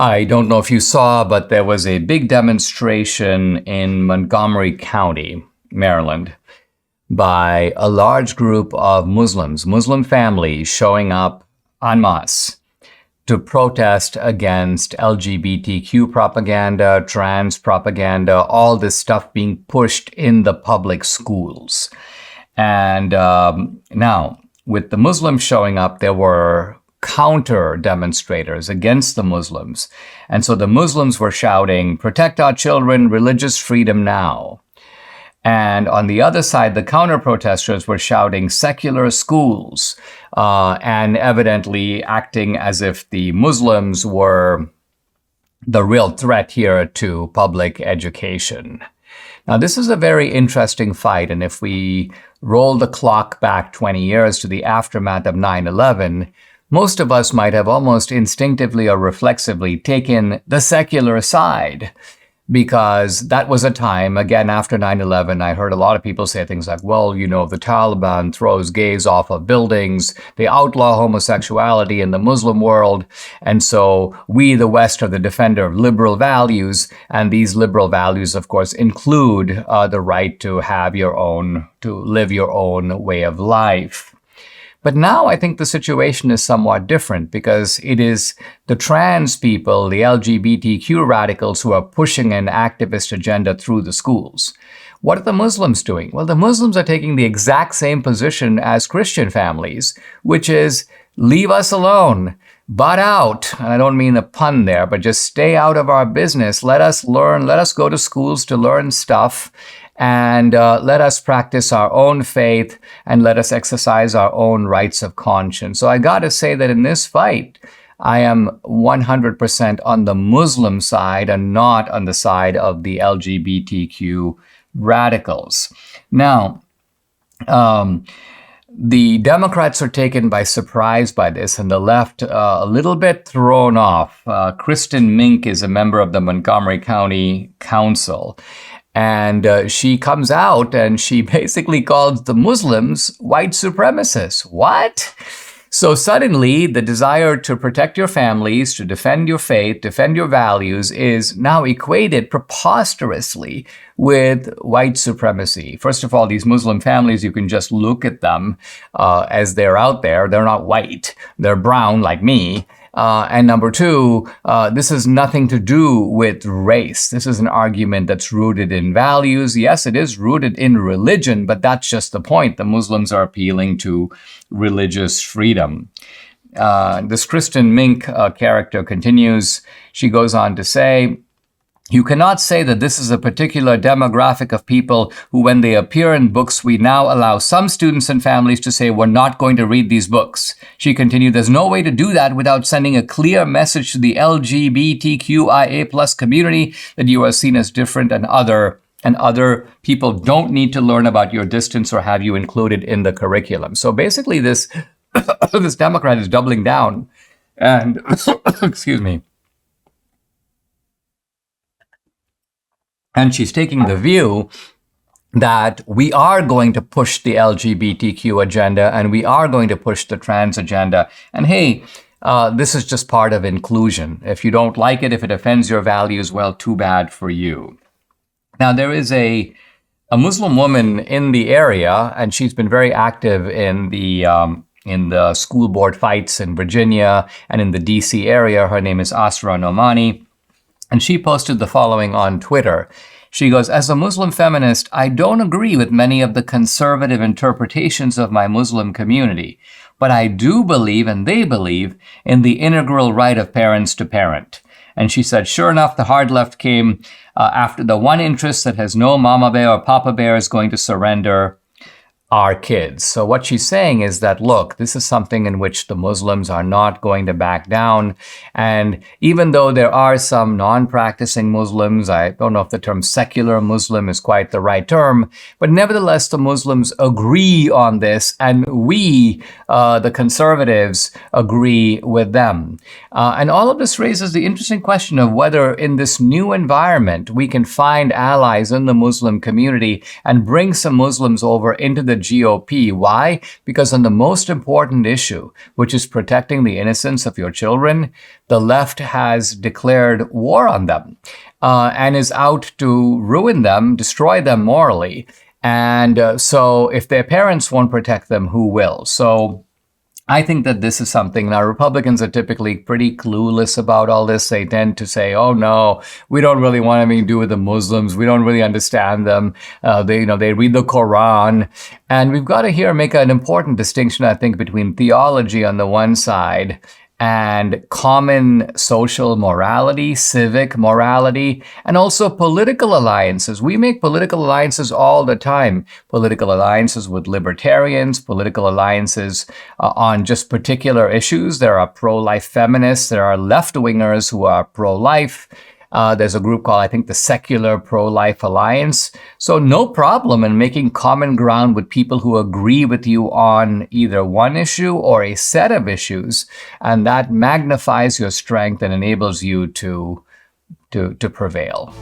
I don't know if you saw, but there was a big demonstration in Montgomery County, Maryland, by a large group of Muslim families showing up en masse to protest against LGBTQ propaganda, trans propaganda, all this stuff being pushed in the public schools. And now, with the Muslims showing up, there were counter demonstrators against the Muslims. And so the Muslims were shouting, "Protect our children, religious freedom now." And on the other side, the counter protesters were shouting secular schools, and evidently acting as if the Muslims were the real threat here to public education. Now, this is a very interesting fight. And if we roll the clock back 20 years to the aftermath of 9/11, most of us might have almost instinctively or reflexively taken the secular side, because that was a time, again, after 9/11, I heard a lot of people say things like, well, you know, the Taliban throws gays off of buildings, they outlaw homosexuality in the Muslim world, and so we, the West, are the defender of liberal values, and these liberal values, of course, include the right to live your own way of life. But now I think the situation is somewhat different, because it is the trans people, the LGBTQ radicals, who are pushing an activist agenda through the schools. What are the Muslims doing? Well, the Muslims are taking the exact same position as Christian families, which is leave us alone, butt out. And I don't mean the pun there, but just stay out of our business. Let us learn, let us go to schools to learn stuff, and let us practice our own faith, and let us exercise our own rights of conscience. So I got to say that in this fight, I am 100% on the Muslim side and not on the side of the LGBTQ radicals. Now, the Democrats are taken by surprise by this, and the left a little bit thrown off. Kristen Mink is a member of the Montgomery County Council. And she comes out and she basically calls the Muslims white supremacists. What? So suddenly the desire to protect your families, to defend your faith, defend your values is now equated preposterously with white supremacy. First of all, these Muslim families, you can just look at them as they're out there. They're not white. They're brown like me. And number two, this has nothing to do with race. This is an argument that's rooted in values. Yes, it is rooted in religion, but that's just the point. The Muslims are appealing to religious freedom. This Kristen Mink character continues. She goes on to say, "You cannot say that this is a particular demographic of people who, when they appear in books, we now allow some students and families to say we're not going to read these books." She continued, "There's no way to do that without sending a clear message to the LGBTQIA+ community that you are seen as different and other people don't need to learn about your distance or have you included in the curriculum." So basically this Democrat is doubling down and, excuse me, and she's taking the view that we are going to push the LGBTQ agenda and we are going to push the trans agenda. And hey, this is just part of inclusion. If you don't like it, if it offends your values, well, too bad for you. Now, there is a Muslim woman in the area, and she's been very active in the school board fights in Virginia and in the DC area. Her name is Asra Nomani. And she posted the following on Twitter. She goes, "As a Muslim feminist, I don't agree with many of the conservative interpretations of my Muslim community, but I do believe, and they believe, in the integral right of parents to parent." And she said, sure enough, the hard left came after the one interest that has no mama bear or papa bear is going to surrender our kids. So what she's saying is that, look, this is something in which the Muslims are not going to back down. And even though there are some non-practicing Muslims, I don't know if the term secular Muslim is quite the right term, but nevertheless, the Muslims agree on this, and we, the conservatives, agree with them. And all of this raises the interesting question of whether in this new environment, we can find allies in the Muslim community and bring some Muslims over into the GOP. Why? Because on the most important issue, which is protecting the innocence of your children, the left has declared war on them and is out to ruin them, destroy them morally. And so if their parents won't protect them, who will? So I think that this is something. Now, Republicans are typically pretty clueless about all this. They tend to say, oh, no, we don't really want anything to do with the Muslims. We don't really understand them. They read the Quran. And we've got to here make an important distinction, I think, between theology on the one side and common social morality, civic morality, and also political alliances. We make political alliances all the time. Political alliances with libertarians, political alliances on just particular issues. There are pro-life feminists. There are left-wingers who are pro-life. There's a group called, I think, the Secular Pro-Life Alliance. So no problem in making common ground with people who agree with you on either one issue or a set of issues. And that magnifies your strength and enables you to prevail.